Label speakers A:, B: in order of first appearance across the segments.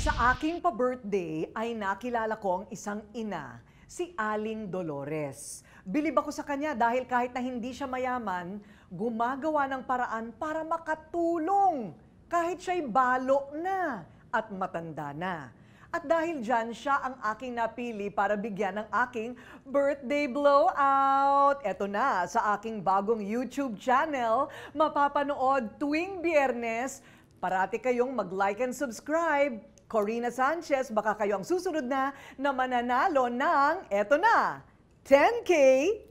A: Sa aking pa-birthday ay nakilala ko ang isang ina, si Aling Dolores. Bilib ako sa kanya dahil kahit na hindi siya mayaman, gumagawa ng paraan para makatulong kahit siya'y balo na at matanda na. At dahil dyan, siya ang aking napili para bigyan ng aking birthday blowout. Eto na, sa aking bagong YouTube channel, mapapanood tuwing Biyernes. Parati kayong mag-like and subscribe. Corina Sanchez, baka kayo ang susunod na mananalo ng, eto na, 10K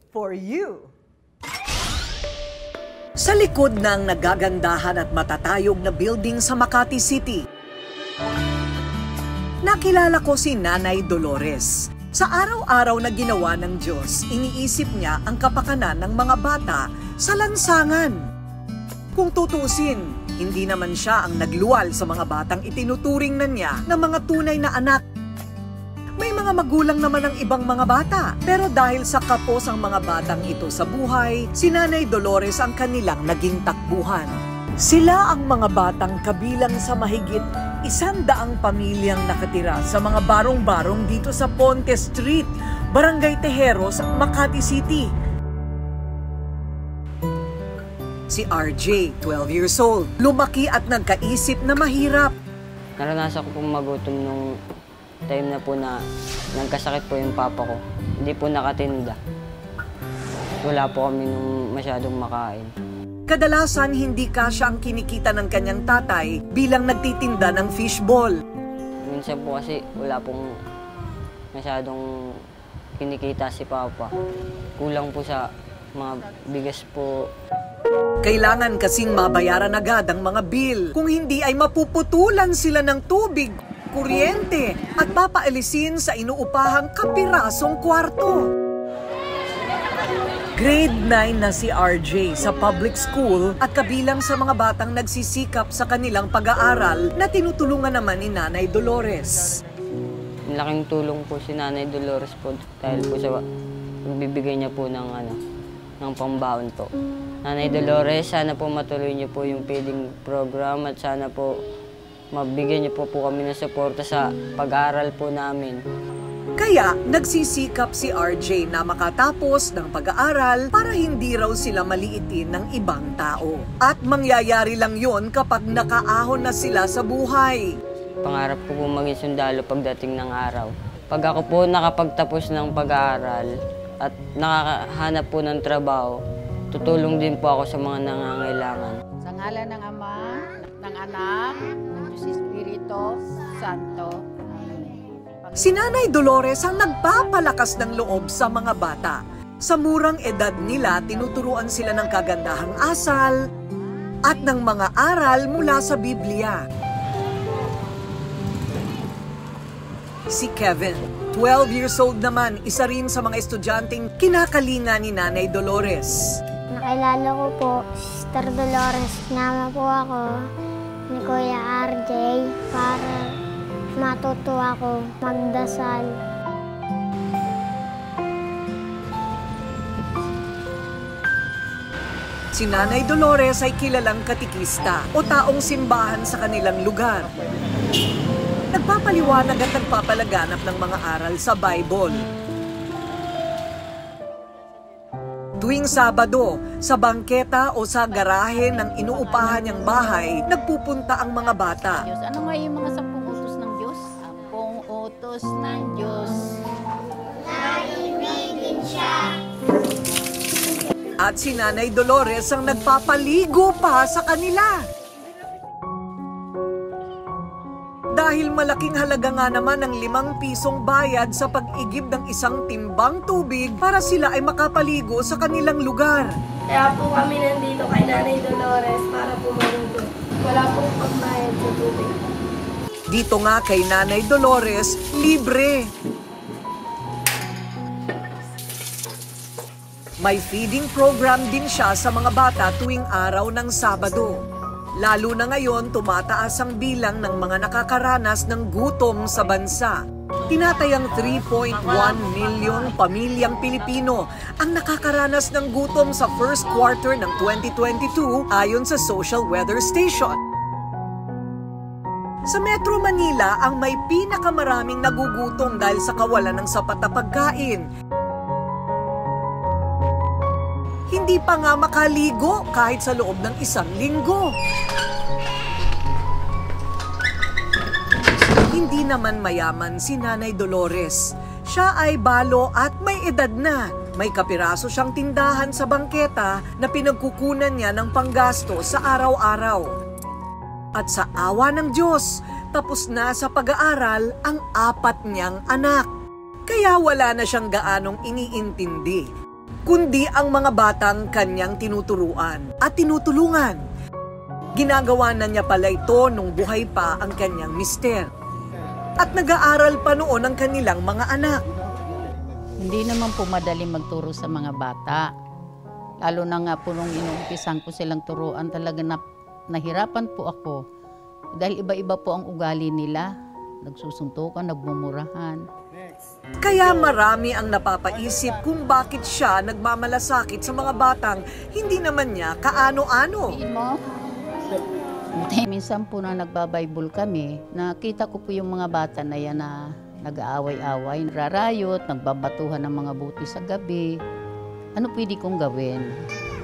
A: for you. Sa likod ng nagagandahan at matatayog na building sa Makati City, nakilala ko si Nanay Dolores. Sa araw-araw na ginawa ng Diyos, iniisip niya ang kapakanan ng mga bata sa lansangan. Kung tutusin, hindi naman siya ang nagluwal sa mga batang itinuturing na niya na mga tunay na anak. May mga magulang naman ng ibang mga bata, pero dahil sa kapos ang mga batang ito sa buhay, si Nanay Dolores ang kanilang naging takbuhan. Sila ang mga batang kabilang sa mahigit 100 pamilyang nakatira sa mga barong-barong dito sa Ponte Street, Barangay Tejeros, Makati City. Si RJ, 12 years old, lumaki at nagkaisip na mahirap.
B: Naranasan ko pong magutom nung time na po na nagkasakit po yung papa ko. Hindi po nakatinda. Wala po kami nung masyadong makain.
A: Kadalasan hindi kasya ang kinikita ng kanyang tatay bilang nagtitinda ng fishball.
B: Minsan po kasi wala pong masyadong kinikita si papa. Kulang po sa mga bigas po.
A: Kailangan kasing mabayaran agad ang mga bill. Kung hindi ay mapuputulan sila ng tubig, kuryente at papaalisin sa inuupahang kapirasong kwarto. Grade 9 na si RJ sa public school at kabilang sa mga batang nagsisikap sa kanilang pag-aaral na tinutulungan naman ni Nanay Dolores.
B: Malaking tulong po si Nanay Dolores po dahil po sa pagbibigay niya po ng pambaon po. Nanay Dolores, sana po matuloy niyo po yung feeding program at sana po mabigyan niyo po kami ng suporta sa pag-aaral po namin.
A: Kaya nagsisikap si RJ na makatapos ng pag-aaral para hindi raw sila maliitin ng ibang tao. At mangyayari lang yon kapag nakaahon na sila sa buhay.
B: Pangarap ko po maging sundalo pagdating ng araw. Pag ako po nakapagtapos ng pag-aaral at nakakahanap po ng trabaho, tutulong din po ako sa mga nangangailangan.
C: Sa ngalan ng Ama, ng Anak, ng Diyos Espiritu Santo.
A: Si Nanay Dolores ang nagpapalakas ng loob sa mga bata. Sa murang edad nila, tinuturuan sila ng kagandahang asal at ng mga aral mula sa Biblia. Si Kevin, 12 years old naman, isa rin sa mga estudyanteng kinakalinga ni Nanay Dolores.
D: Nakilala ko po, Sister Dolores. Sinama po ako ni Kuya RJ para matuto ako magdasal.
A: Si Nanay Dolores ay kilalang katikista o taong simbahan sa kanilang lugar. Nagpapaliwanag at nagpapalaganap ng mga aral sa Bible. Tuwing Sabado, sa bangketa o sa garahe ng inuupahan niyang bahay, nagpupunta ang mga bata.
C: Diyos, ano nga yung mga 10 utos ng Diyos? 10 utos ng Diyos.
D: Naibigin siya.
A: At si Nanay Dolores ang nagpapaligo pa sa kanila. Dahil malaking halaga nga naman ang 5 pisong bayad sa pag-igib ng isang timbang tubig para sila ay makapaligo sa kanilang lugar.
E: Kaya po kami nandito kay Nanay Dolores para po maligo. Wala pong pagbayad sa tubig.
A: Dito nga kay Nanay Dolores, libre. May feeding program din siya sa mga bata tuwing araw ng Sabado. Lalo na ngayon, tumataas ang bilang ng mga nakakaranas ng gutom sa bansa. Tinatayang 3.1 milyong pamilyang Pilipino ang nakakaranas ng gutom sa first quarter ng 2022 ayon sa Social Weather Station. Sa Metro Manila ang may pinakamaraming nagugutom dahil sa kawalan ng sapat na pagkain. Hindi pa nga makaligo kahit sa loob ng 1 linggo. Hindi naman mayaman si Nanay Dolores. Siya ay balo at may edad na. May kapiraso siyang tindahan sa bangketa na pinagkukunan niya ng panggasto sa araw-araw. At sa awa ng Diyos, tapos na sa pag-aaral ang 4 niyang anak. Kaya wala na siyang gaanong iniintindi, kundi ang mga batang kanyang tinuturuan at tinutulungan. Ginagawa na niya pala ito nung buhay pa ang kanyang mister. At nag-aaral pa noon ang kanilang mga anak.
C: Hindi naman po madali magturo sa mga bata. Lalo na nga po nung inuumpisan ko silang turuan, talaga nahirapan po ako. Dahil iba-iba po ang ugali nila. Nagsusuntukan, nagmumurahan.
A: Kaya marami ang napapaisip kung bakit siya nagmamalasakit sa mga batang hindi naman niya kaano-ano.
C: Minsan po na nagbabible kami, nakita ko po yung mga bata na yan na nag-aaway-away, nagrarayot, nagbabatuhan ng mga buti sa gabi. Ano pwede kong gawin?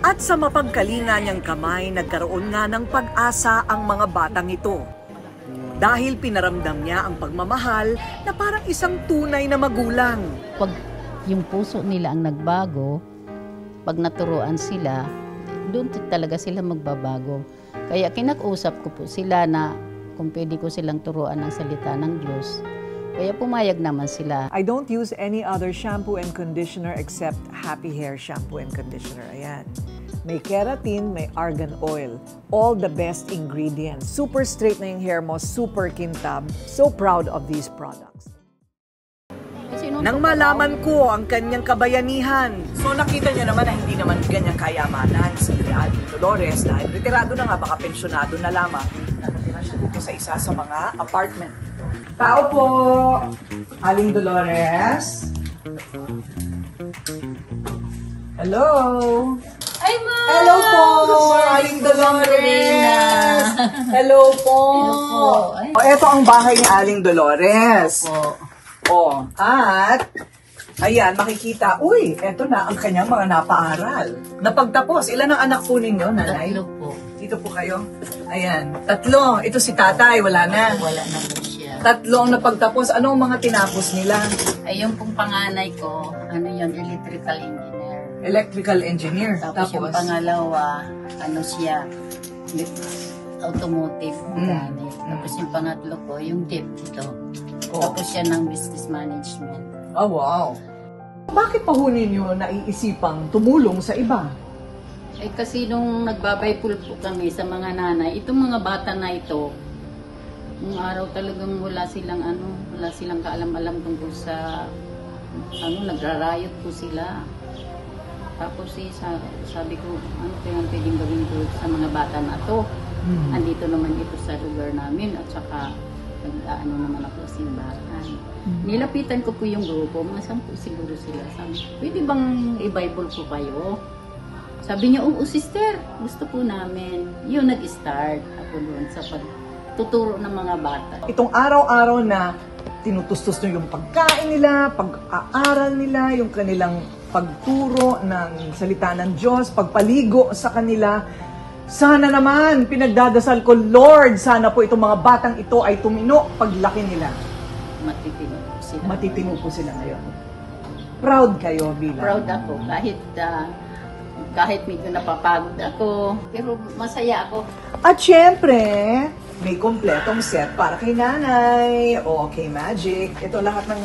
A: At sa mapagkalinga niyang kamay, nagkaroon nga ng pag-asa ang mga batang ito. Dahil pinaramdam niya ang pagmamahal na parang isang tunay na magulang.
C: Pag yung puso nila ang nagbago, pag naturuan sila, doon talaga sila magbabago. Kaya kinakausap ko po sila na kung pwede ko silang turuan ng salita ng Diyos. Kaya pumayag naman sila.
A: I don't use any other shampoo and conditioner except Happy Hair Shampoo and Conditioner. Ayan. May keratin, may argan oil. All the best ingredients. Super straight na yung hair mo, super kintab. So proud of these products. Nang malaman ko ang kanyang kabayanihan. So nakita niyo naman na hindi naman ganyang kayamanan si Aling Dolores dahil retirado na nga, baka pensyonado na lamang. Nakatira siya dito sa isa sa mga apartment. Tao po, Aling Dolores. Hello.
E: Ay, ma!
A: Hello po, Aling Dolores. Hello po. O, eto ang bahay ni Aling Dolores. O, at ayan, makikita, uy, eto na ang kanyang mga napaaral. Napagtapos, ilan ang anak po ninyo, nanay?
C: 3 po.
A: Dito po kayo. Ayan, 3. Ito si tatay, wala na.
C: Wala na po siya.
A: 3 ang napagtapos. Ano ang mga tinapos nila?
C: Ay, yung pong panganay ko, ano yun, electrical engineer.
A: Electrical engineer.
C: Tapos yung pangalawa, ano siya, automotive mechanic. Tapos yung pangatlo ko, yung tip ito. Tapos siya ng business management.
A: Oh, wow. Bakit pa ho ninyo naiisipang tumulong sa iba?
C: Ay kasi nung nagbabaypul po kami sa mga nanay, itong mga bata na ito, nung araw talagang wala silang kaalam-alam tungkol sa, nagrarayot po sila. Tapos sabi ko, ano kaya pwedeng gawin ko sa mga bata na to? Andito naman ito sa lugar namin at saka naman ako sa simbahan. Nilapitan ko po yung grupo, mga 10 siguro sila. Sabi, pwede bang i-Bible po kayo? Sabi niya, oo sister, gusto po namin. Yun, nag-start ako doon sa pagtuturo ng mga bata.
A: Itong araw-araw na tinutustos nyo yung pagkain nila, pag-aaral nila, yung kanilang pagturo ng salita ng Diyos, pagpaligo sa kanila, sana naman, pinagdadasal ko, Lord, sana po itong mga batang ito ay tumino paglaki nila.
C: Matitino po sila.
A: Matitino po sila ngayon. Proud kayo bilang.
C: Proud ako kahit medyo napapagod ako, pero masaya ako.
A: At syempre, may kompletong set para kay nanay o kay Magic. Ito lahat ng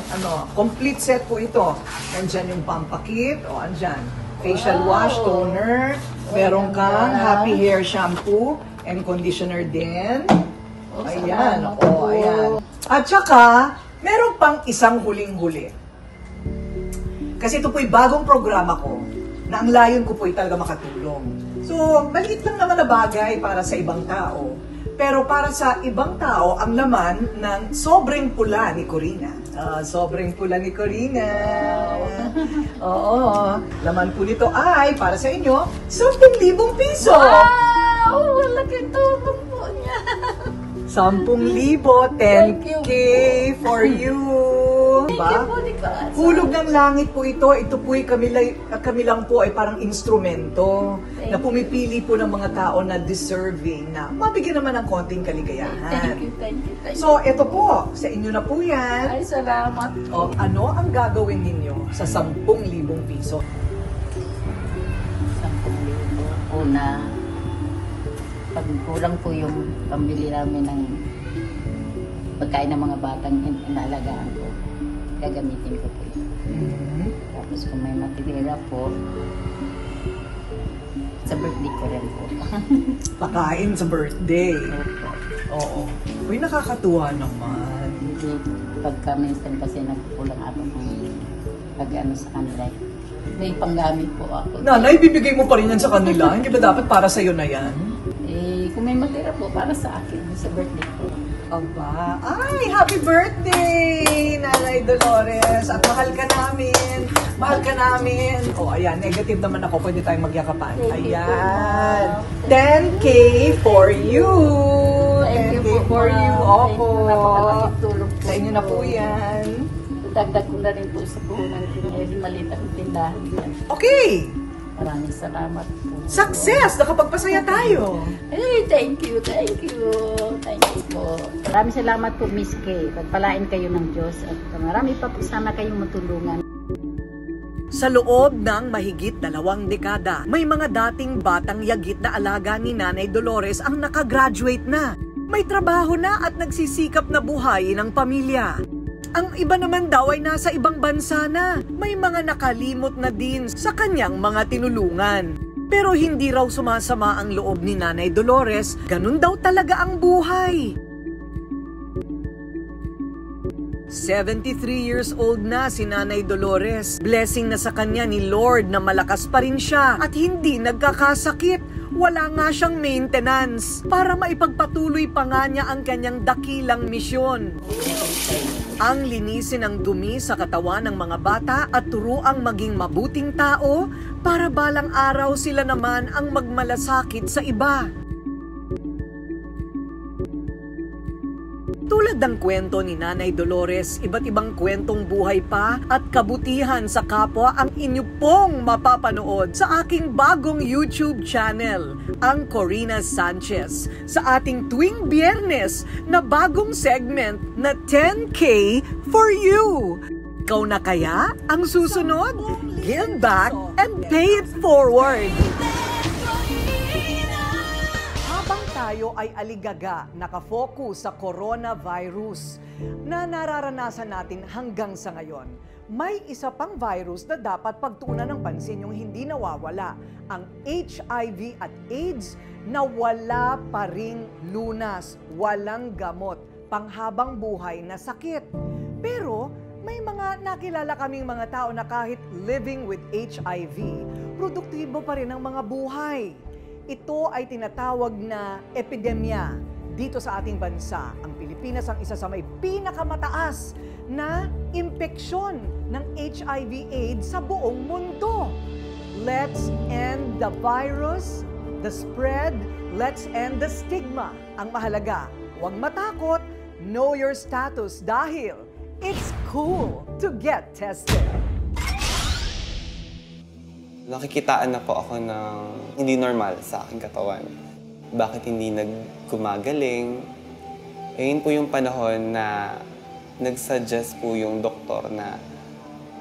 A: complete set po ito. Nandyan yung pampakit o andyan. Facial wash, toner, meron kang Happy Hair Shampoo and Conditioner din. Ayan, ayan. At saka, meron pang isang huling-huli. Kasi ito po'y bagong programa ko na ang layon ko po'y talaga makatulong. So, maliit lang naman na bagay para sa ibang tao. Pero para sa ibang tao, ang laman ng sobrang pula ni Corina. Sobrang pula ni Corina. Oo. Laman po nito ay, para sa inyo, 10,000 piso.
C: Wow! Malaking tulong po niya.
A: 10,000, 10K for you. Diba? Hulog ng langit po ito. Ito po'y kami lang po ay parang instrumento na pumipili po ng mga tao na deserving na mabigyan naman ng konting kaligayahan.
C: Thank you.
A: So, ito po. Sa inyo na po yan.
C: Ay, salamat.
A: O, ano ang gagawin ninyo sa 10,000 piso?
C: 10,000. Una, pag kulang po yung pambili namin ng pagkain ng mga batang inaalagaan ko, gagamitin ko po yun. Tapos kung may matitira po, sa birthday ko rin po.
A: Pakain sa birthday. Oo. Uy, nakakatuwa naman.
C: Hindi, pagka minsan kasi nagkukulang ako ng pag-ano sa kanila, may panggamit po ako.
A: Nanay, bibigay mo pa rin yan sa kanila. Hindi ba dapat para sa'yo na yan?
C: Eh, kung may matira po, para sa akin, sa birthday ko.
A: Aba, ay, happy birthday, Nanay Dolores. At mahal ka namin. Mahal ka namin. O, ayan, negative naman ako. Pwede tayong magyakapan. Ayan. 10K for you. 10K for you. Opo.
C: Napakalaking tulong po.
A: Sa inyo na po yan.
C: Dagdag ko na rin po sa puhunan ko ngayon, maliit ang tindahan yan.
A: Okay.
C: Maraming salamat po.
A: Success! Nakapagpasaya tayo.
C: Hey, thank you. Thank you po. Maraming salamat po, Miss Kay. Pagpalain kayo ng Diyos at marami pa po sana kayong matulungan.
A: Sa loob ng mahigit 2 dekada, may mga dating batang yagit na alaga ni Nanay Dolores ang nakagraduate na. May trabaho na at nagsisikap na buhayin ang pamilya. Ang iba naman daw ay nasa ibang bansa na. May mga nakalimot na din sa kanyang mga tinulungan. Pero hindi raw sumasama ang loob ni Nanay Dolores, ganun daw talaga ang buhay. 73 years old na si Nanay Dolores. Blessing na sa kanya ni Lord na malakas pa rin siya at hindi nagkakasakit. Wala nga siyang maintenance para maipagpatuloy pa nga niya ang kanyang dakilang misyon. Ang linisin ang dumi sa katawan ng mga bata at turuang maging mabuting tao para balang araw sila naman ang magmalasakit sa iba. Tulad ng kwento ni Nanay Dolores, iba't ibang kwentong buhay pa at kabutihan sa kapwa ang inyo pong mapapanood sa aking bagong YouTube channel, ang Corina Sanchez, sa ating tuwing Biyernes na bagong segment na 10K for you. Ikaw na kaya ang susunod? Give back and pay it forward. Tayo ay aligaga, nakafocus sa coronavirus na nararanasan natin hanggang sa ngayon. May isa pang virus na dapat pagtuunan ng pansin yung hindi nawawala, ang HIV at AIDS na wala pa ring lunas, walang gamot, panghabang buhay na sakit. Pero may mga nakilala kaming mga tao na kahit living with HIV, produktibo pa rin ang mga buhay. Ito ay tinatawag na epidemya dito sa ating bansa. Ang Pilipinas ang isa sa may pinakamataas na impeksyon ng HIV/AIDS sa buong mundo. Let's end the virus, the spread, let's end the stigma. Ang mahalaga, huwag matakot, know your status dahil it's cool to get tested.
F: Nakikitaan na po ako ng hindi normal sa aking katawan. Bakit hindi nagkumagaling? Ayun po yung panahon na nagsuggest po yung doktor na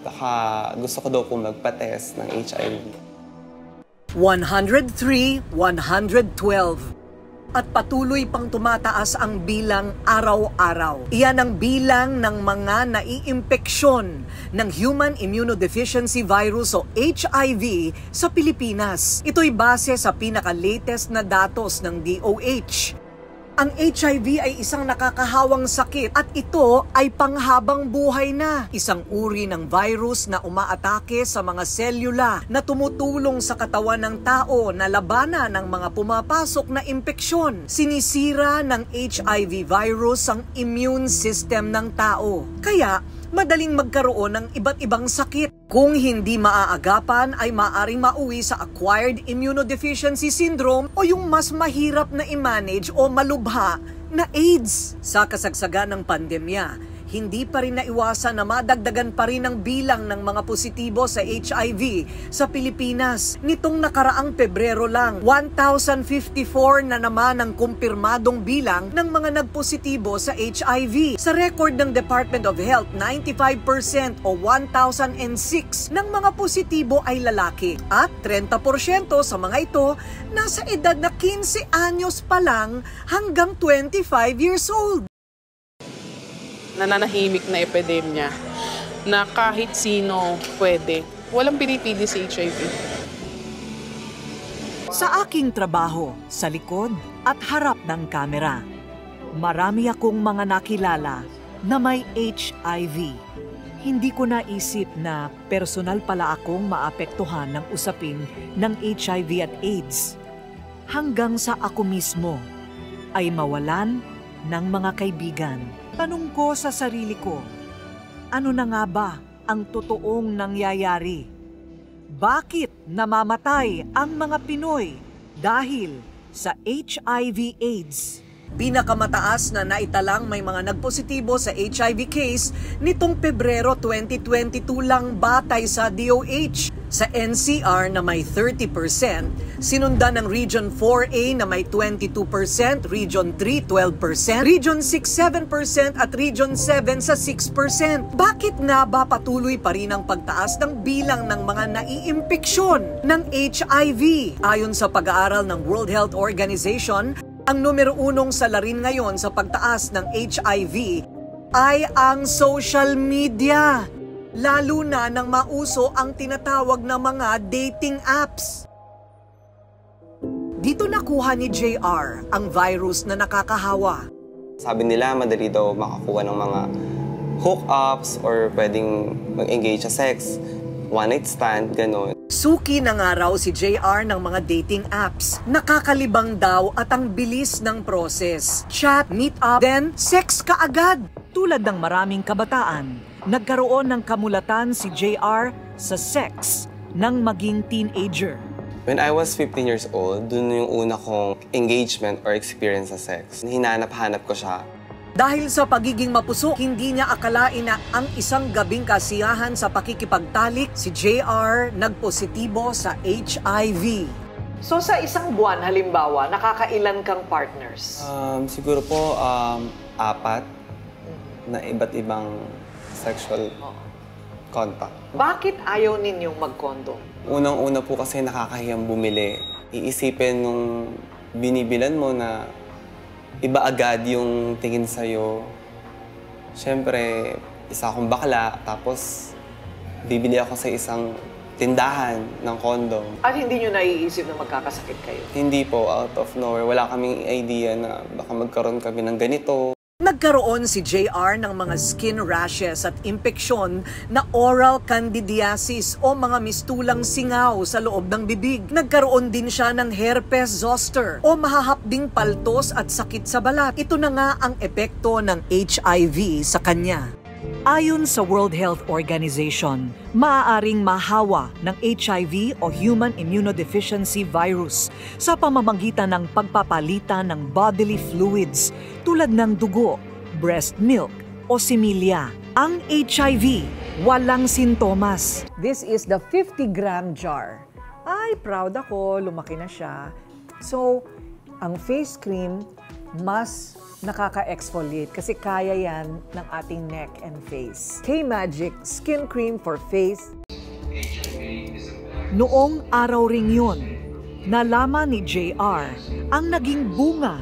F: baka gusto ko daw po magpa-test ng HIV.
A: 103, 112. At patuloy pang tumataas ang bilang araw-araw. Iyan ang bilang ng mga naiimpeksyon ng Human Immunodeficiency Virus o HIV sa Pilipinas. Ito'y base sa pinaka-latest na datos ng DOH. Ang HIV ay isang nakakahawang sakit at ito ay panghabang buhay na. Isang uri ng virus na umaatake sa mga selula na tumutulong sa katawan ng tao na labanan ng mga pumapasok na impeksyon. Sinisira ng HIV virus ang immune system ng tao. Kaya, madaling magkaroon ng iba't ibang sakit. Kung hindi maaagapan ay maaring mauwi sa acquired immunodeficiency syndrome o yung mas mahirap na i-manage o malubha na AIDS. Sa kasagsagan ng pandemya, hindi pa rin naiwasan na madagdagan pa rin ang bilang ng mga positibo sa HIV sa Pilipinas. Nitong nakaraang Pebrero lang, 1,054 na naman ang kumpirmadong bilang ng mga nagpositibo sa HIV. Sa record ng Department of Health, 95% o 1,006 ng mga positibo ay lalaki at 30% sa mga ito nasa edad na 15 anyos pa lang hanggang 25 years old.
G: Nananahimik na epidemya na kahit sino pwede. Walang pinipili sa HIV.
A: Sa aking trabaho, sa likod at harap ng kamera, marami akong mga nakilala na may HIV. Hindi ko naisip na personal pala akong maapektuhan ng usapin ng HIV at AIDS. Hanggang sa ako mismo ay mawalan ng mga kaibigan. Tanong ko sa sarili ko, ano na nga ba ang totoong nangyayari? Bakit namamatay ang mga Pinoy dahil sa HIV/AIDS? Pinakamataas na naitalang may mga nagpositibo sa HIV case nitong Pebrero 2022 lang batay sa DOH. Sa NCR na may 30%, sinundan ng Region 4A na may 22%, Region 3 12%, Region 6 7% at Region 7 sa 6%. Bakit nga ba patuloy pa rin ang pagtaas ng bilang ng mga naiimpeksyon ng HIV? Ayon sa pag-aaral ng World Health Organization, ang numero 1 salarin ngayon sa pagtaas ng HIV ay ang social media. Lalo na nang mauso ang tinatawag na mga dating apps. Dito nakuha ni JR ang virus na nakakahawa.
F: Sabi nila madali daw makakuha ng mga hookups or pwedeng mag-engage sa sex, one-night stand, gano'n.
A: Suki na nga raw si JR ng mga dating apps. Nakakalibang daw at ang bilis ng proses. Chat, meet up, then sex kaagad. Tulad ng maraming kabataan, nagkaroon ng kamulatan si JR sa sex ng maging teenager.
F: When I was 15 years old, dun yung una kong engagement or experience sa sex. Hinanap-hanap ko siya.
A: Dahil sa pagiging mapusok, hindi niya akalain na ang isang gabing kasiyahan sa pakikipagtalik, si JR nagpositibo sa HIV. So sa isang buwan, halimbawa, nakakailan kang partners?
F: Siguro po 4 na iba't ibang sexual contact.
A: Bakit ayaw ninyong mag-condom?
F: Unang-una po kasi nakakahiyang bumili. Iisipin nung binibilan mo na iba agad yung tingin sa'yo. Siyempre, isa akong bakla, tapos bibili ako sa isang tindahan ng condom.
A: At hindi nyo naiisip na magkakasakit kayo?
F: Hindi po, out of nowhere. Wala kaming idea na baka magkaroon kami ng ganito.
A: Nagkaroon si JR ng mga skin rashes at impeksyon na oral candidiasis o mga mistulang singaw sa loob ng bibig. Nagkaroon din siya ng herpes zoster o mahahapding paltos at sakit sa balat. Ito na nga ang epekto ng HIV sa kanya. Ayon sa World Health Organization, maaaring mahawa ng HIV o Human Immunodeficiency Virus sa pamamagitan ng pagpapalitan ng bodily fluids tulad ng dugo, breast milk o similya. Ang HIV, walang sintomas. This is the 50-gram jar. Ay, proud ako, lumaki na siya. So, ang face cream, mas nakaka-exfoliate kasi kaya yan ng ating neck and face. K-Magic Skin Cream for Face. Noong araw ring yun, nalaman ni JR ang naging bunga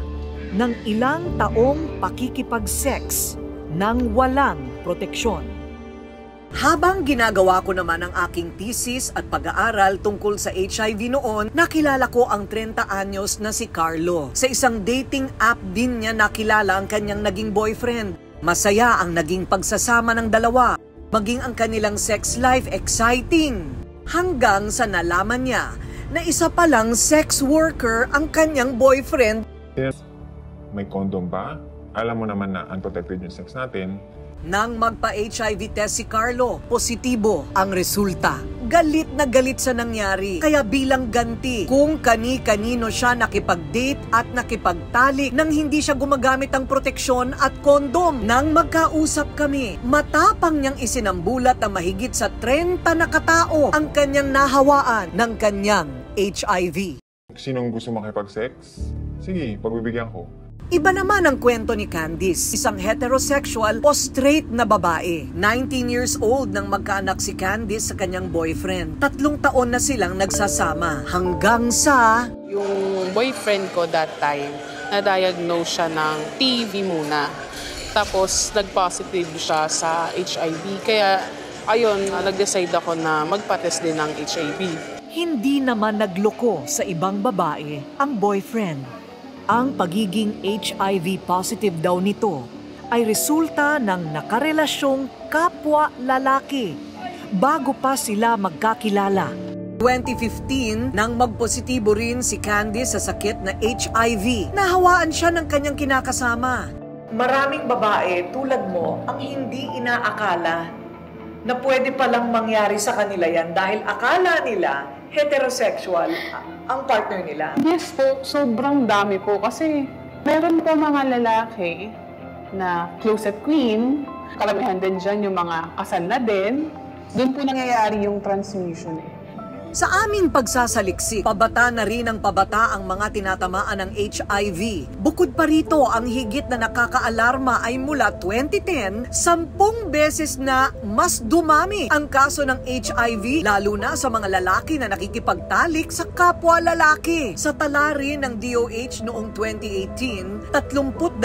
A: ng ilang taong pakikipag-sex nang walang proteksyon. Habang ginagawa ko naman ang aking thesis at pag-aaral tungkol sa HIV noon, nakilala ko ang 30 anyos na si Carlo. Sa isang dating app din niya nakilala ang kanyang naging boyfriend. Masaya ang naging pagsasama ng dalawa. Maging ang kanilang sex life exciting. Hanggang sa nalaman niya na isa palang sex worker ang kanyang boyfriend.
H: Yes, may condom ba? Alam mo naman na unprotected yung sex natin.
A: Nang magpa-HIV test si Carlo, positibo ang resulta. Galit na galit sa nangyari, kaya bilang ganti kung kani-kanino siya nakipag-date at nakipagtalik nang hindi siya gumagamit ng proteksyon at kondom. Nang magkausap kami, matapang niyang isinambulat na mahigit sa 30 na katao ang kanyang nahawaan ng kanyang HIV.
H: Sinong gusto makipag-sex? Sige, pagbibigyan ko.
A: Iba naman ang kwento ni Candice, isang heterosexual o straight na babae. 19 years old nang magkaanak si Candice sa kanyang boyfriend. 3 taon na silang nagsasama hanggang sa...
G: Yung boyfriend ko that time, na-diagnose siya ng TB muna. Tapos nag-positive siya sa HIV. Kaya ayun, nag-decide ako na magpa-test din ng HIV.
A: Hindi naman nagloko sa ibang babae ang boyfriend. Ang pagiging HIV positive daw nito ay resulta ng nakarelasyong kapwa lalaki bago pa sila magkakilala. 2015, nang magpositibo rin si Candice sa sakit na HIV, nahawaan siya ng kanyang kinakasama. Maraming babae tulad mo ang hindi inaakala na pwede palang mangyari sa kanila yan dahil akala nila heterosexual ang partner nila.
G: Yes po, sobrang dami po kasi meron po mga lalaki na closet queen, karamihan din dyan yung mga kasal na din. Doon po nangyayari yung transmission eh.
A: Sa aming pagsasaliksik, pabata na rin ang pabata ang mga tinatamaan ng HIV. Bukod pa rito, ang higit na nakakaalarma ay mula 2010, 10 beses na mas dumami ang kaso ng HIV, lalo na sa mga lalaki na nakikipagtalik sa kapwa lalaki. Sa tala rin ng DOH noong 2018, 32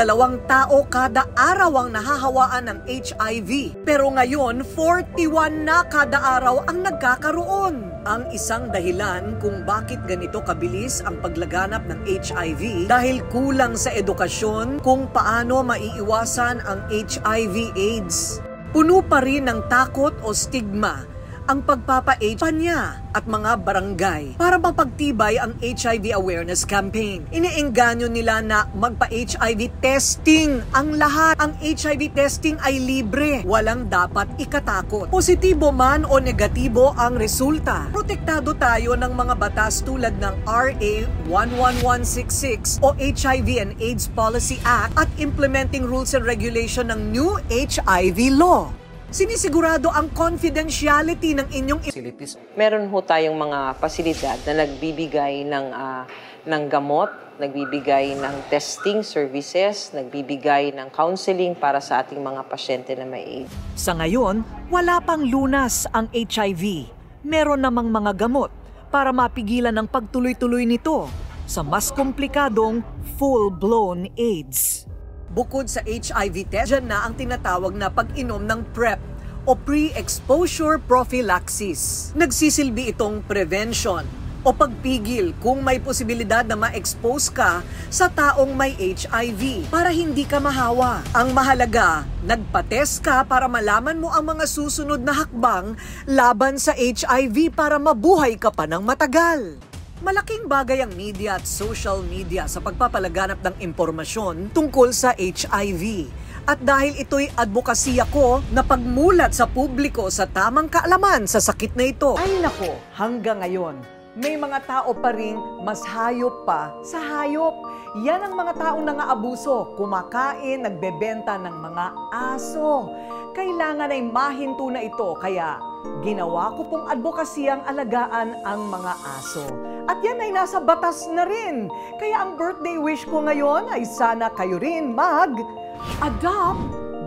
A: tao kada araw ang nahahawaan ng HIV. Pero ngayon, 41 na kada araw ang nagkakaroon. Ang isang dahilan kung bakit ganito kabilis ang paglaganap ng HIV dahil kulang sa edukasyon kung paano maiiwasan ang HIV/AIDS. Puno pa rin ng takot o stigma ang pagpapa-HIV niya at mga barangay para mapagtibay ang HIV awareness campaign. Iniengganyo nila na magpa-HIV testing ang lahat. Ang HIV testing ay libre, walang dapat ikatakot. Positibo man o negatibo ang resulta, protektado tayo ng mga batas tulad ng RA 11166 o HIV and AIDS Policy Act at implementing rules and regulation ng new HIV law. Sinisigurado ang confidentiality ng inyong
I: facilities. Meron ho tayong mga pasilidad na nagbibigay ng gamot, nagbibigay ng testing services, nagbibigay ng counseling para sa ating mga pasyente na may AIDS.
A: Sa ngayon, wala pang lunas ang HIV. Meron namang mga gamot para mapigilan ang pagtuloy-tuloy nito sa mas komplikadong full-blown AIDS. Bukod sa HIV test, dyan na ang tinatawag na pag-inom ng PrEP o pre-exposure prophylaxis. Nagsisilbi itong prevention o pagpigil kung may posibilidad na ma-expose ka sa taong may HIV para hindi ka mahawa. Ang mahalaga, nagpa-test ka para malaman mo ang mga susunod na hakbang laban sa HIV para mabuhay ka pa ng matagal. Malaking bagay ang media at social media sa pagpapalaganap ng impormasyon tungkol sa HIV. At dahil ito'y advokasya ko na pagmulat sa publiko sa tamang kaalaman sa sakit na ito. Ay nako, hanggang ngayon, may mga tao pa rin mas hayop pa sa hayop. Yan ang mga taong nangaabuso, kumakain, nagbebenta ng mga aso. Kailangan ay mahinto na ito, kaya ginawa ko pong advokasyang alagaan ang mga aso. At yan ay nasa batas na rin. Kaya ang birthday wish ko ngayon ay sana kayo rin mag-adopt,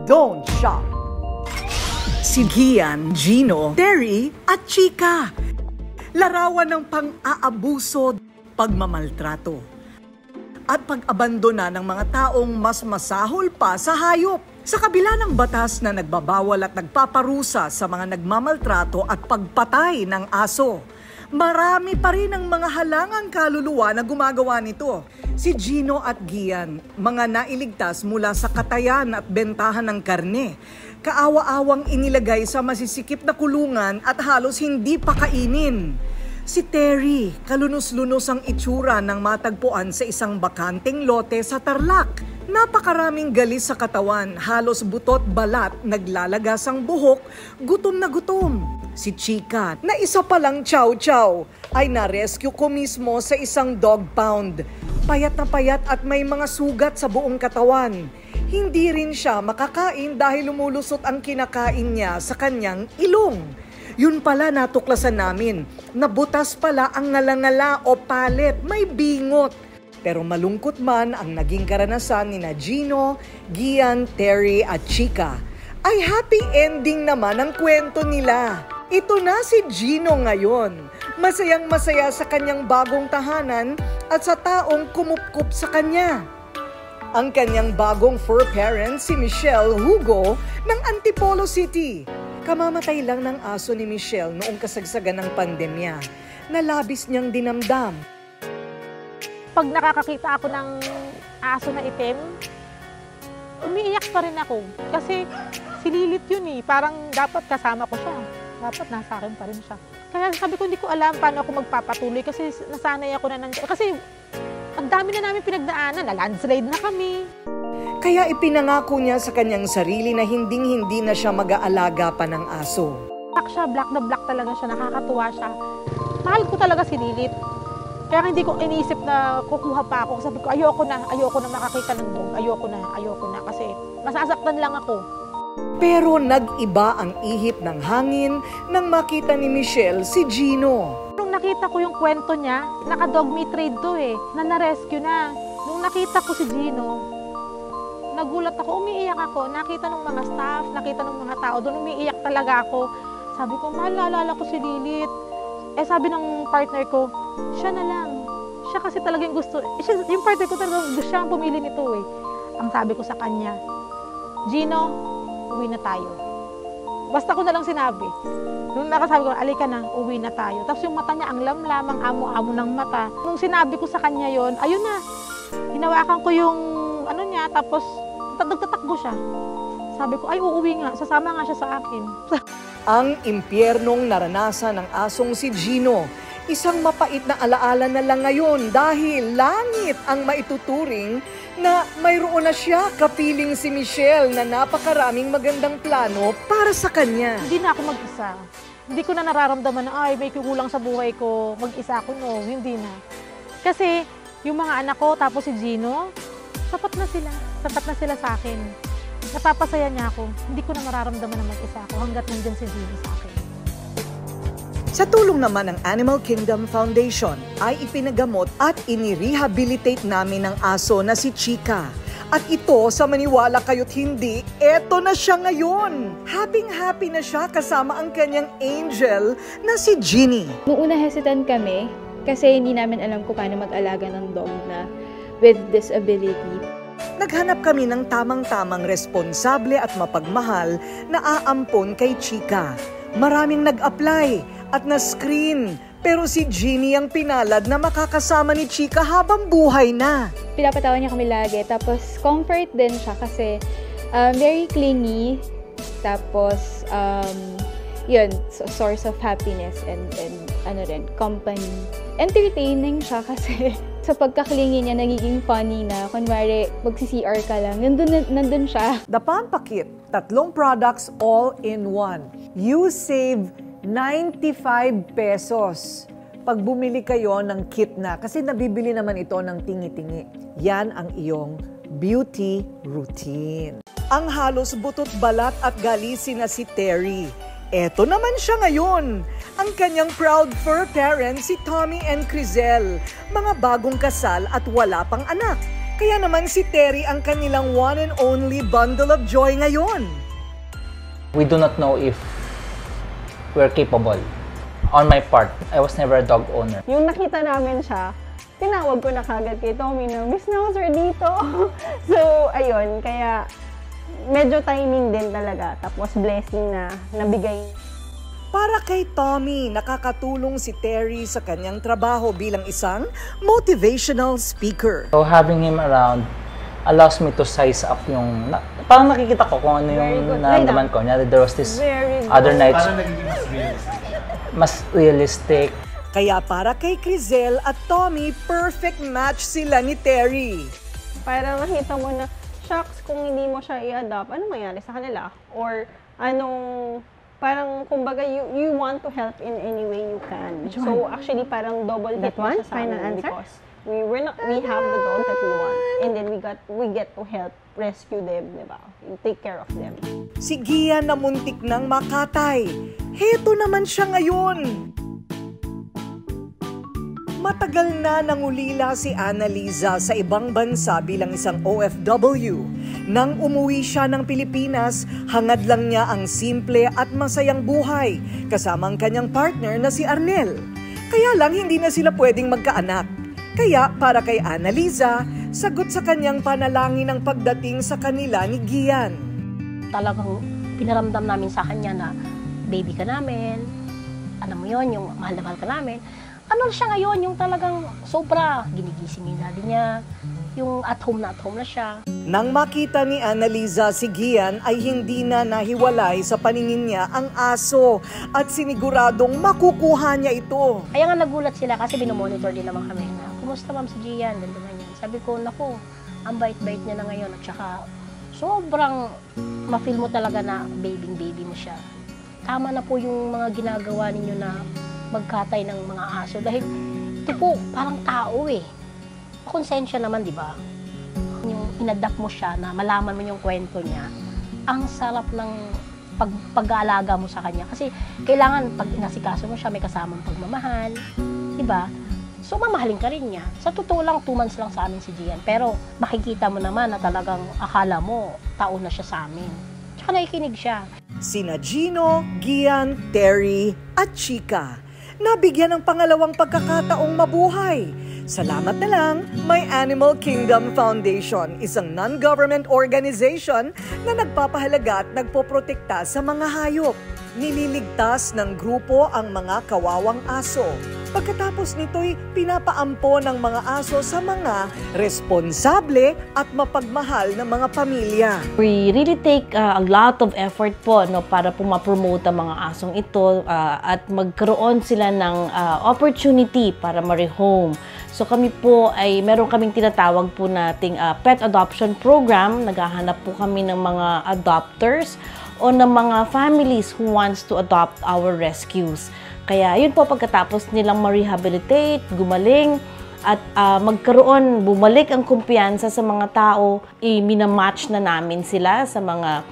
A: don't shop. Si Gian, Gino, Terry at Chika. Larawan ng pang-aabuso, pagmamaltrato at pag-abandona ng mga taong mas masahol pa sa hayop. Sa kabila ng batas na nagbabawal at nagpaparusa sa mga nagmamaltrato at pagpatay ng aso, marami pa rin ang mga halangang kaluluwa na gumagawa nito. Si Gino at Gian, mga nailigtas mula sa katayan at bentahan ng karne, kaawa-awang inilagay sa masisikip na kulungan at halos hindi pakainin. Si Terry, kalunos-lunos ang itsura ng matagpuan sa isang bakanteng lote sa Tarlac. Napakaraming galis sa katawan, halos butot balat, naglalagas ang buhok, gutom na gutom. Si Chika, na isa palang chow-chow, ay na-rescue ko mismo sa isang dog pound. Payat na payat at may mga sugat sa buong katawan. Hindi rin siya makakain dahil lumulusot ang kinakain niya sa kanyang ilong. Yun pala natuklasan namin, nabutas pala ang ngalangala o palet, may bingot. Pero malungkot man ang naging karanasan ni Gino, Gian, Terry at Chika, ay happy ending naman ang kwento nila. Ito na si Gino ngayon, masayang masaya sa kanyang bagong tahanan at sa taong kumupkup sa kanya. Ang kanyang bagong fur parent si Michelle Hugo ng Antipolo City. Kamamatay lang ng aso ni Michelle noong kasagsagan ng pandemya na labis niyang dinamdam.
J: Pag nakakakita ako ng aso na itim, umiiyak pa rin ako. Kasi sililit yun eh. Parang dapat kasama ko siya. Dapat nasa akin pa rin siya. Kaya sabi ko, hindi ko alam paano ako magpapatuloy kasi nasanay ako na nandiyan. Kasi ang dami na namin pinagdaanan, na landslide na kami.
A: Kaya ipinangako niya sa kanyang sarili na hinding-hindi na siya mag-aalaga pa ng aso.
J: Black siya, black na black talaga siya, nakakatuwa siya. Mahal ko talaga si Lilit. Kaya hindi ko iniisip na kukuha pa ako. Sabi ko, ayoko na makakita ng dog. Ayoko na kasi masasaktan lang ako.
A: Pero nag-iba ang ihip ng hangin nang makita ni Michelle si Gino.
J: Nung nakita ko yung kwento niya, naka-dog meat trade to na na-rescue na. Nung nakita ko si Gino, nagulat ako, umiiyak ako. Nakita ng mga staff, nakita ng mga tao doon, umiiyak talaga ako. Sabi ko, maalala ko si Lilit. Sabi ng partner ko, siya na lang. Siya kasi talagang gusto. Yung partner ko talagang gusto siyang pumili nito Ang sabi ko sa kanya, Gino, uwi na tayo. Basta ko na lang sinabi. Nung nakasabi ko, alika na, uwi na tayo. Tapos yung mata niya, ang lamlam, ang amo-amo ng mata. Nung sinabi ko sa kanya yon, ayun na, hinawakan ko yung ano niya, tapos nagtatakbo siya. Sabi ko, ay uuwi nga, sasama nga siya sa akin.
A: Ang impyernong naranasan ng asong si Gino, isang mapait na alaala na lang ngayon dahil langit ang maituturing na mayroon na siya kapiling si Michelle na napakaraming magandang plano para sa kanya.
J: Hindi na ako mag-isa. Hindi ko na nararamdaman na, ay, may kukulang sa buhay ko, mag-isa ako, no, hindi na. Kasi yung mga anak ko, tapos si Gino, sapat na sila sa akin. Napapasaya niya ako. Hindi ko na mararamdaman na mag-isa ako hanggat nandyan si Gino sa akin.
A: Sa tulong naman ng Animal Kingdom Foundation ay ipinagamot at inirehabilitate namin ang aso na si Chika. At ito, sa maniwala kayo't hindi, eto na siya ngayon. Happy na siya kasama ang kanyang angel na si Ginny.
K: Noong una hesitant kami kasi hindi namin alam kung paano mag-alaga ng dog na with disability.
A: Naghanap kami ng tamang-tamang responsable at mapagmahal na aampon kay Chika. Maraming nag-apply at na-screen, pero si Ginny ang pinalad na makakasama ni Chika habang buhay na.
K: Pinapatawan niya kami lagi, tapos comfort din siya kasi very clingy, tapos yun, source of happiness and ano rin, company. Entertaining siya kasi sa pagkaklingi niya nagiging funny na. Kunwari, magsi-CR ka lang, nandun siya.
A: The Pampakit, 3 products all in one. You save 95 pesos pag bumili kayo ng kit na. Kasi nabibili naman ito ng tingi-tingi. Yan ang iyong beauty routine. Ang halos butot balat at galisi na si Terry. Eto naman siya ngayon, ang kanyang proud fur parents si Tommy and Crizel, mga bagong kasal at wala pang anak. Kaya naman si Terry ang kanilang one and only bundle of joy ngayon.
L: We do not know if we're capable. On my part, I was never a dog owner.
M: Yung nakita namin siya, tinawag ko na kagad kay Tommy na, Miss Nauser dito. So, ayun, kaya medyo timing din talaga, tapos blessing na nabigay.
A: Para kay Tommy, nakakatulong si Terry sa kanyang trabaho bilang isang motivational speaker.
L: So having him around allows me to size up yung, parang nakikita ko kung ano yung nararamdaman ko. There was this other nights, mas realistic.
A: Kaya para kay Crizel at Tommy, perfect match sila ni Terry.
M: Para makita mo na shucks, kung hindi mo siya i-adopt, ano mangyari sa kanila? Or anong, parang kumbaga you want to help in any way you can. So actually parang double hit na siya sa amin because we have the dog that we want, and then we get to help rescue them, di ba? Take care of them.
A: Si Gian na muntik nang makatay. Heto naman siya ngayon. Matagal na nangulila si Annaliza sa ibang bansa bilang isang OFW. Nang umuwi siya ng Pilipinas, hangad lang niya ang simple at masayang buhay kasama ang kanyang partner na si Arnel. Kaya lang hindi na sila pwedeng magkaanak. Kaya para kay Annaliza, sagot sa kanyang panalangin ang pagdating sa kanila ni Gian.
N: Talagang pinaramdam namin sa kanya na baby ka namin, alam mo yon, yung mahal na mahal ka namin. Ano siya ngayon, yung talagang sobra, ginigising yung daddy niya, yung at home na siya.
A: Nang makita ni Annaliza si Gian ay hindi na nahiwalay sa paningin niya ang aso at siniguradong makukuha niya ito.
N: Kaya nga nagulat sila kasi binomonitor din naman kami na, kumusta ma'am si Gian, ganyan. Sabi ko, naku, ang bait-bait niya na ngayon at saka sobrang ma-feel mo talaga na baby mo siya. Tama na po yung mga ginagawa ninyo na magkatay ng mga aso dahil ito po parang tao eh. Konsensya naman, di ba? Yung inadapt mo siya na malaman mo yung kwento niya, ang sarap ng pag-aalaga mo sa kanya. Kasi kailangan pag inasikaso mo siya, may kasamang pagmamahal, di ba? So mamahalin ka rin niya. Sa totoo lang, 2 months lang sa amin si Gian. Pero makikita mo naman na talagang akala mo, taon na siya sa amin. Tsaka nakikinig siya.
A: Sina Gino, Gian, Terry at Chika. Nabigyan ng pangalawang pagkakataong mabuhay. Salamat na lang, may Animal Kingdom Foundation, isang non-government organization na nagpapahalaga at nagpoprotekta sa mga hayop. Nililigtas ng grupo ang mga kawawang aso. Pagkatapos nito'y pinapaampo ng mga aso sa mga responsable at mapagmahal na mga pamilya.
O: We really take a lot of effort po para po ma-promote ang mga asong ito at magkaroon sila ng opportunity para ma-rehome. So kami po ay meron kaming tinatawag po nating pet adoption program. Naghahanap po kami ng mga adopters o ng mga families who wants to adopt our rescues. Kaya yun po pagkatapos nilang ma-rehabilitate, gumaling, at bumalik ang kumpiyansa sa mga tao, i-minamatch na namin sila sa mga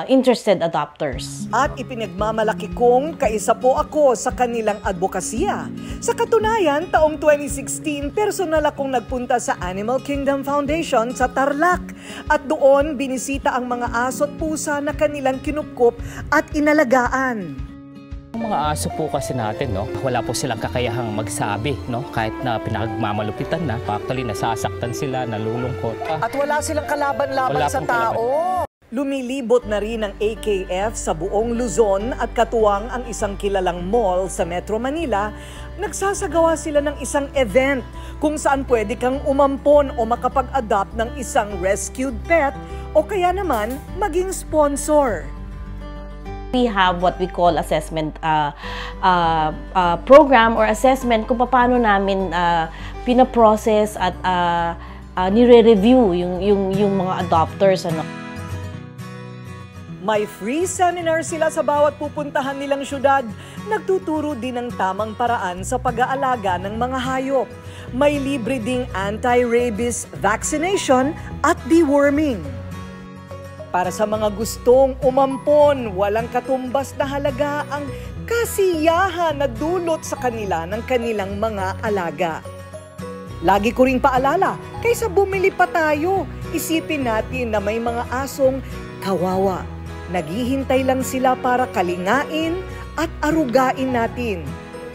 O: interested adopters.
A: At ipinagmamalaki kong kaisa po ako sa kanilang advokasya. Sa katunayan, taong 2016, personal akong nagpunta sa Animal Kingdom Foundation sa Tarlac. At doon, binisita ang mga aso at pusa na kanilang kinupkup at inalagaan.
P: Ang mga aso po kasi natin, wala po silang kakayahang magsabi, kahit na pinagmamalupitan na. Actually, nasasaktan sila, nalulungkot.
A: At wala silang kalaban-laban sa tao. Lumilibot na rin ang AKF sa buong Luzon at katuwang ang isang kilalang mall sa Metro Manila. Nagsasagawa sila ng isang event kung saan pwede kang umampon o makapag-adopt ng isang rescued pet o kaya naman maging sponsor.
O: We have what we call assessment program or assessment kung paano namin pinaprocess at nire-review yung mga adopters.
A: May free seminar sila sa bawat pupuntahan nilang syudad. Nagtuturo din ng tamang paraan sa pag-aalaga ng mga hayop. May libre ding anti-rabies vaccination at deworming. Para sa mga gustong umampon, walang katumbas na halaga ang kasiyahan na dulot sa kanila ng kanilang mga alaga. Lagi ko ring paalala, kaysa bumili pa tayo, isipin natin na may mga asong kawawa. Naghihintay lang sila para kalingain at arugain natin.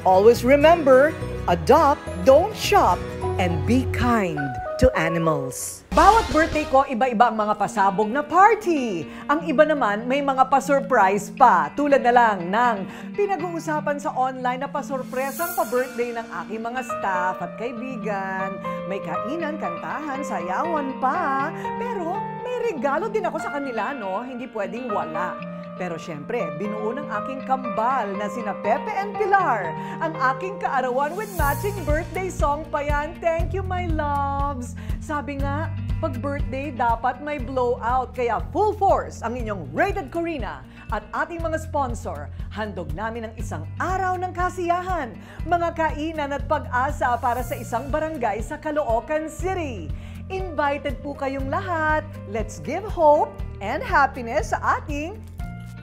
A: Always remember, adopt, don't shop, and be kind to animals. Bawat birthday ko, iba-iba ang mga pasabog na party. Ang iba naman, may mga pa-surprise pa. Tulad na lang ng pinag-uusapan sa online na pa-surpresang pa-birthday ng aking mga staff at kaibigan. May kainan, kantahan, sayawan pa. Pero may regalo din ako sa kanila, Hindi pwedeng wala. Pero syempre, binuo ng aking kambal na sina Pepe and Pilar. Ang aking kaarawan with matching birthday song pa yan. Thank you, my loves. Sabi nga, Pag birthday, dapat may blowout. Kaya full force ang inyong Rated Corina at ating mga sponsor. Handog namin ang isang araw ng kasiyahan, mga kainan at pag-asa para sa isang barangay sa Caloocan City. Invited po kayong lahat. Let's give hope and happiness sa ating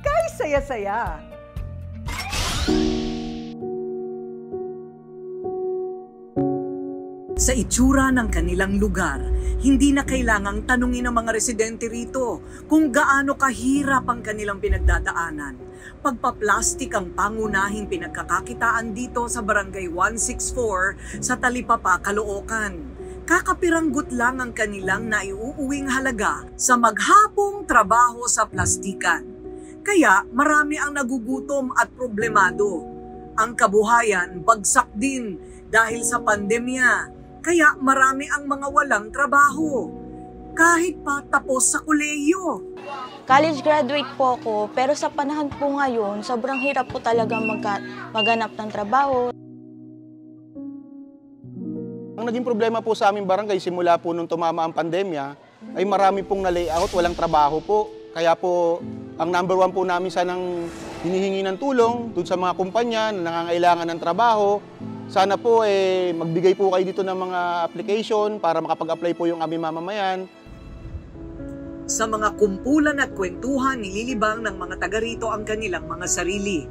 A: Kay Saya-Saya. Sa itsura ng kanilang lugar, hindi na kailangang tanungin ng mga residente rito kung gaano kahirap ang kanilang pinagdadaanan. Pagpa-plastic ang pangunahing pinagkakakitaan dito sa Barangay 164 sa Talipapa, Caloocan. Kakapiranggot lang ang kanilang naiuuwing halaga sa maghapong trabaho sa plastikan. Kaya marami ang nagugutom at problemado. Ang kabuhayan bagsak din dahil sa pandemya. Kaya marami ang mga walang trabaho, kahit pa tapos sa kolehiyo.
Q: College graduate po ako, pero sa panahon po ngayon, sobrang hirap po talaga maghanap ng trabaho.
R: Ang naging problema po sa aming barangay simula po nung tumama ang pandemya, ay marami pong na-layout, walang trabaho po. Kaya po, ang number one po namin sanang hinihingi ng tulong dun sa mga kumpanya na nangangailangan ng trabaho. Sana po magbigay po kayo dito ng mga application para makapag-apply po yung aming mamamayan.
A: Sa mga kumpulan at kwentuhan, nililibang ng mga taga rito ang kanilang mga sarili.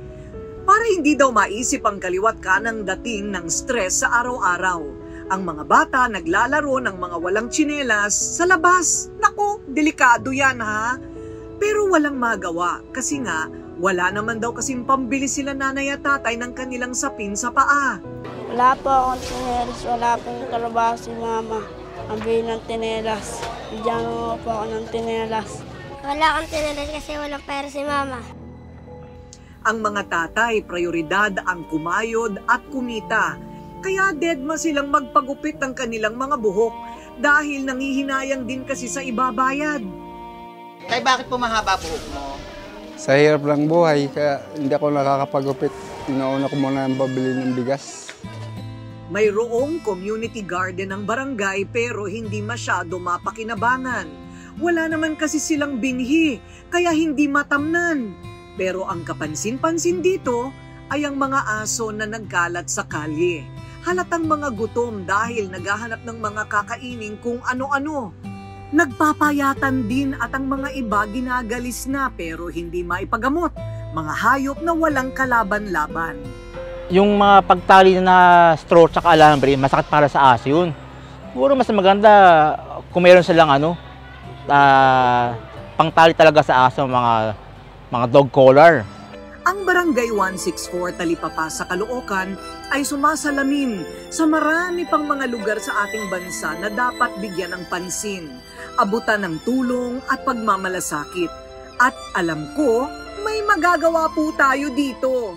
A: Para hindi daw maisip ang kaliwat kanang dating ng stress sa araw-araw. Ang mga bata naglalaro ng mga walang tsinelas sa labas. Naku, delikado yan ha. Pero walang magawa kasi nga wala naman daw kasing pambili sila nanay at tatay ng kanilang sapin sa paa.
S: Wala po akong tinelas, wala pong trabaho si mama. Ang bili ng tinelas. Bigyan mo po ako ng tinelas.
D: Wala akong tinelas kasi walang pera si mama.
A: Ang mga tatay, prioridad ang kumayod at kumita. Kaya deadma silang magpagupit ng kanilang mga buhok dahil nangihinayang din kasi sa ibabayad.
T: Kaya bakit po mahaba buhok mo?
U: Sa hirap lang buhay, kaya hindi ako nakakapagupit. Inauna ko muna ang pabili ng bigas.
A: Mayroong community garden ng barangay pero hindi masyado mapakinabangan. Wala naman kasi silang binhi, kaya hindi matamnan. Pero ang kapansin-pansin dito ay ang mga aso na nagkalat sa kalye. Halatang mga gutom dahil naghahanap ng mga kakainin kung ano-ano. Nagpapayatan din at ang mga iba ginagalis na pero hindi maipagamot. Mga hayop na walang kalaban-laban.
V: Yung mga pagtali na straw at alambre, masakit para sa aso yun. Siguro mas maganda kung meron silang pangtali talaga sa aso, mga dog collar.
A: Ang Barangay 164 Talipapa sa Caloocan ay sumasalamin sa marami pang mga lugar sa ating bansa na dapat bigyan ng pansin, abutan ng tulong at pagmamalasakit. At alam ko, may magagawa po tayo dito.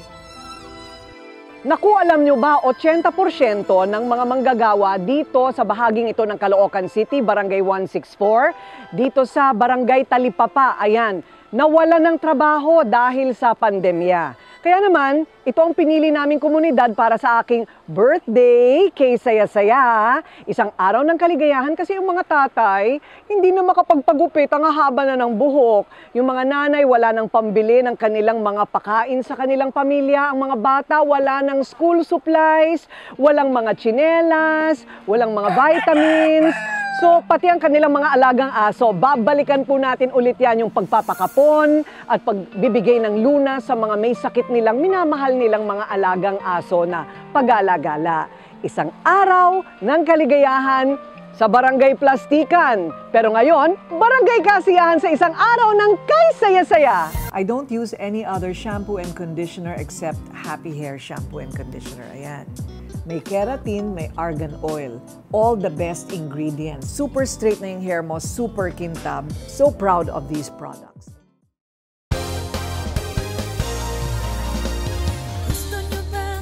A: Naku, alam nyo ba, 80% ng mga manggagawa dito sa bahaging ito ng Caloocan City, Barangay 164, dito sa Barangay Talipapa, ayan, nawala ng trabaho dahil sa pandemya. Kaya naman, ito ang pinili naming komunidad para sa aking birthday, Kay Saya-Saya. Isang araw ng kaligayahan kasi yung mga tatay, hindi na makapagpagupit, ang haba na ng buhok. Yung mga nanay, wala nang pambili ng kanilang mga pakain sa kanilang pamilya. Ang mga bata, wala nang school supplies, walang mga tsinelas, walang mga vitamins. So, pati ang kanilang mga alagang aso, babalikan po natin ulit yan yung pagpapakapon at pagbibigay ng lunas sa mga may sakit nilang minamahal nilang mga alagang aso na pag-alagala. Isang araw ng kaligayahan sa Barangay Plastikan. Pero ngayon, Barangay Kasiyahan sa isang araw ng Kay Saya-Saya. I don't use any other shampoo and conditioner except Happy Hair Shampoo and Conditioner. Ayan. May keratin, may argan oil. All the best ingredients. Super straight na yung hair mo, super kintab. So proud of these products.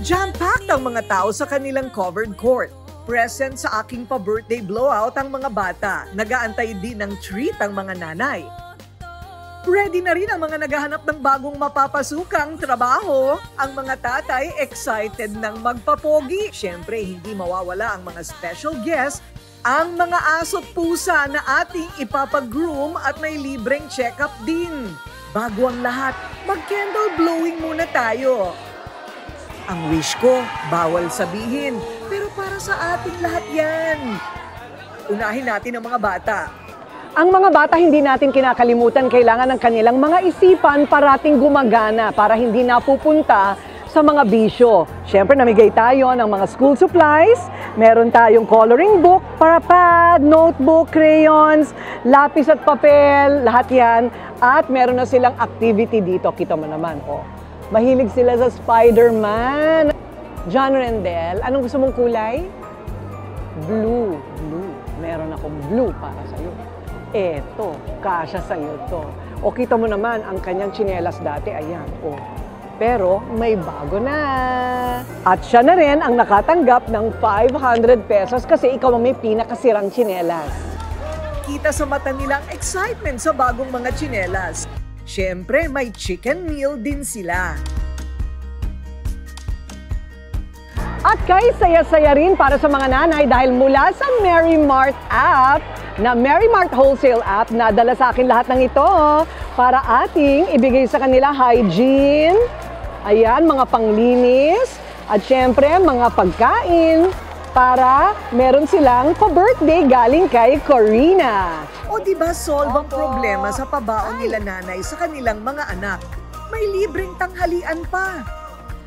A: Jam-packed ang mga tao sa kanilang covered court. Present sa aking pa-birthday blowout ang mga bata. Nagaantay din ng treat ang mga nanay. Ready na rin ang mga naghahanap ng bagong mapapasukang trabaho. Ang mga tatay excited ng magpapogi. Siyempre, hindi mawawala ang mga special guests ang mga aso't pusa na ating ipapag-groom at may libreng check-up din. Bago ang lahat, mag-candle blowing muna tayo. Ang wish ko, bawal sabihin, pero para sa ating lahat yan. Unahin natin ang mga bata.
B: Ang mga bata hindi natin kinakalimutan, kailangan ng kanilang mga isipan parating gumagana para hindi napupunta sa mga bisyo. Siyempre, namigay tayo ng mga school supplies. Meron tayong coloring book, para pad, notebook, crayons, lapis at papel, lahat yan. At meron na silang activity dito. Kita mo naman, oh. Mahilig sila sa Spider-Man. John Rendell, anong gusto mong kulay? Blue. Blue. Meron akong blue para sa'yo. Eto, kasya sa'yo to. O kita mo naman, ang kanyang tsinelas dati, ayan, oh. Pero may bago na. At siya na rin ang nakatanggap ng 500 pesos kasi ikaw ang may pinakasirang tsinelas.
A: Kita sa mata nila ang excitement sa bagong mga tsinelas. Siyempre, may chicken meal din sila.
B: At kay saya-saya rin para sa mga nanay dahil mula sa Mary Mart app, na Mary Mart Wholesale app, nadala sa akin lahat ng ito para ating ibigay sa kanila hygiene, ayan, mga panglinis, at syempre mga pagkain para meron silang pa-birthday galing kay Corina.
A: O diba solve ang problema sa pabaon nila nanay sa kanilang mga anak? May libreng tanghalian pa.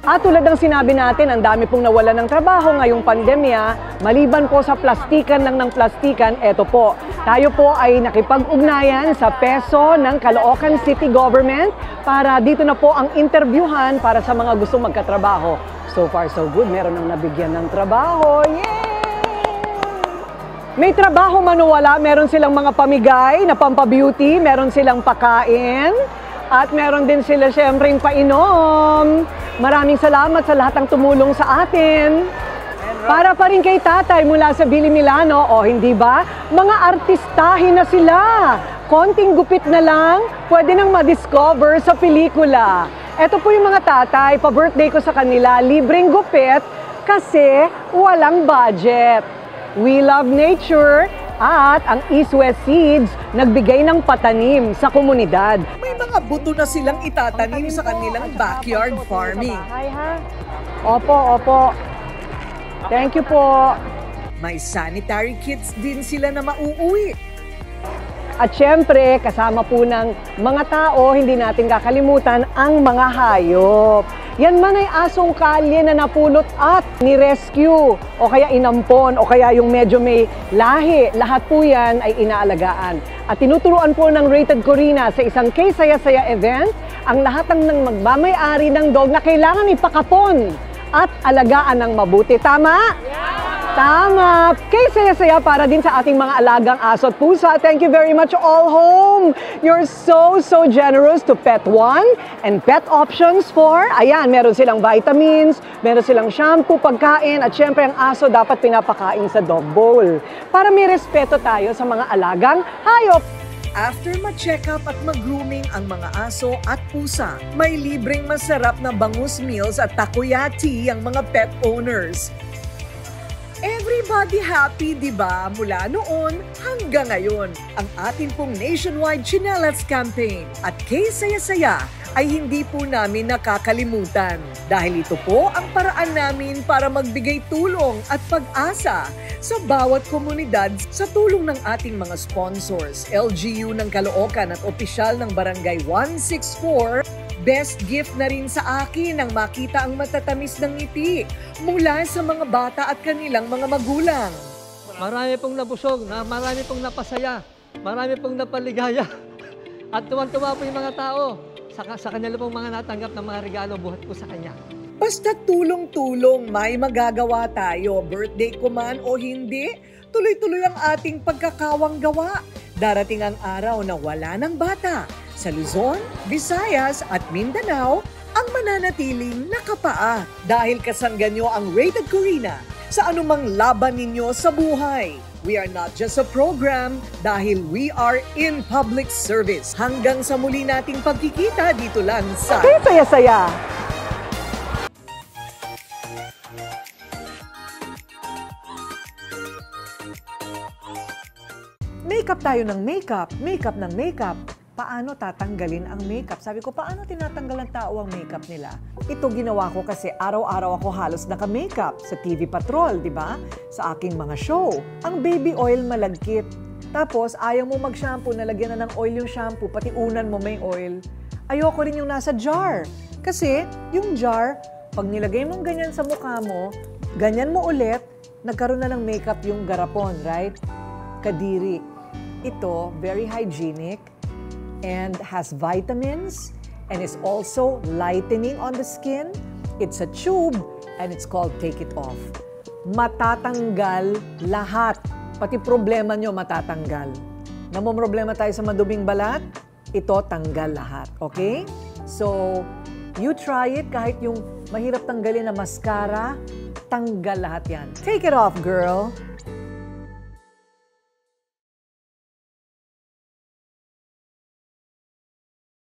B: At tulad ng sinabi natin, ang dami pong nawala ng trabaho ngayong pandemya, maliban po sa plastikan lang ng plastikan, eto po, tayo po ay nakipag-ugnayan sa PESO ng Caloocan City Government para dito na po ang interviewhan para sa mga gustong magkatrabaho. So far so good, meron nang nabigyan ng trabaho. Yay! May trabaho man o wala, meron silang mga pamigay na pampabeauty, meron silang pakain, at meron din sila syempreng painom. Maraming salamat sa lahat ng tumulong sa atin. Para pa rin kay tatay mula sa Billy Milano, o hindi ba? Mga artistahin na sila. Konting gupit na lang, pwede nang ma-discover sa pelikula. Eto po yung mga tatay, pa-birthday ko sa kanila, libreng gupit kasi walang budget. We love nature at ang East West Seeds nagbigay ng patanim sa komunidad.
A: May mga buto na silang itatanim sa kanilang backyard farming.
B: Opo, opo. Thank you po.
A: May sanitary kits din sila na mauuwi.
B: At syempre, kasama po ng mga tao, hindi natin kakalimutan ang mga hayop. Yan man ay asong kalye na napulot at ni-rescue o kaya inampon o kaya yung medyo may lahi. Lahat po yan ay inaalagaan. At tinuturuan po ng Rated Corina sa isang Kay Saya-Saya event ang lahat ng magmamay-ari ng dog na kailangan ipakapon at alagaan ng mabuti. Tama? Tama! Kay saya-saya para din sa ating mga alagang aso at pusa. Thank you very much, All Home! You're so generous to Pet One and Pet Options for, ayan, meron silang vitamins, meron silang shampoo, pagkain, at syempre ang aso dapat pinapakain sa dog bowl. Para may respeto tayo sa mga alagang hayop.
A: After ma-check up at mag-grooming ang mga aso at pusa, may libreng masarap na bangus meals at takoyaki ang mga pet owners. Everybody happy, di ba? Mula noon hanggang ngayon, ang atin pong nationwide Chinelas campaign at Kay Saya-Saya ay hindi po namin nakakalimutan. Dahil ito po ang paraan namin para magbigay tulong at pag-asa sa bawat komunidad sa tulong ng ating mga sponsors. LGU ng Caloocan at opisyal ng Barangay 164, best gift na rin sa akin ang makita ang matatamis ng ngiti mula sa mga bata at kanilang mga magulang.
E: Marami pong nabusog, marami pong napasaya, marami pong napaligaya. At tuwan-tuwa po yung mga tao sa kanila pong mga natanggap ng mga regalo buhat po sa kanya.
A: Basta tulong-tulong, may magagawa tayo. Birthday ko man o hindi, tuloy-tuloy ang ating pagkakawang gawa. Darating ang araw na wala ng bata. Sa Luzon, Visayas at Mindanao, ang mananatiling nakapaa. Dahil kasanggan nyo ang Rated Corina sa anumang laban ninyo sa buhay. We are not just a program dahil we are in public service. Hanggang sa muli nating pagkikita dito lang sa
B: Kay Saya-Saya.
A: makeup tayo ng makeup, makeup ng makeup. Paano tatanggalin ang makeup? Sabi ko, paano tinatanggal ng tao ang makeup nila? Ito ginawa ko kasi araw-araw ako halos naka-makeup sa TV Patrol, di ba? Sa aking mga show. Ang baby oil malagkit. Tapos, ayaw mo mag-shampoo, nalagyan na ng oil yung shampoo, pati unan mo may oil. Ayoko rin yung nasa jar. Kasi, yung jar, pag nilagay mong ganyan sa mukha mo, ganyan mo ulit, nagkaroon na ng makeup yung garapon, right? Kadiri. Ito, very hygienic and has vitamins and is also lightening on the skin. It's a tube and it's called Take It Off. Matatanggal lahat. Pati problema nyo matatanggal. Namomroblema tayo sa maduming balat, ito tanggal lahat. Okay? So, you try it kahit yung mahirap tanggalin na mascara, tanggal lahat yan. Take it off, girl!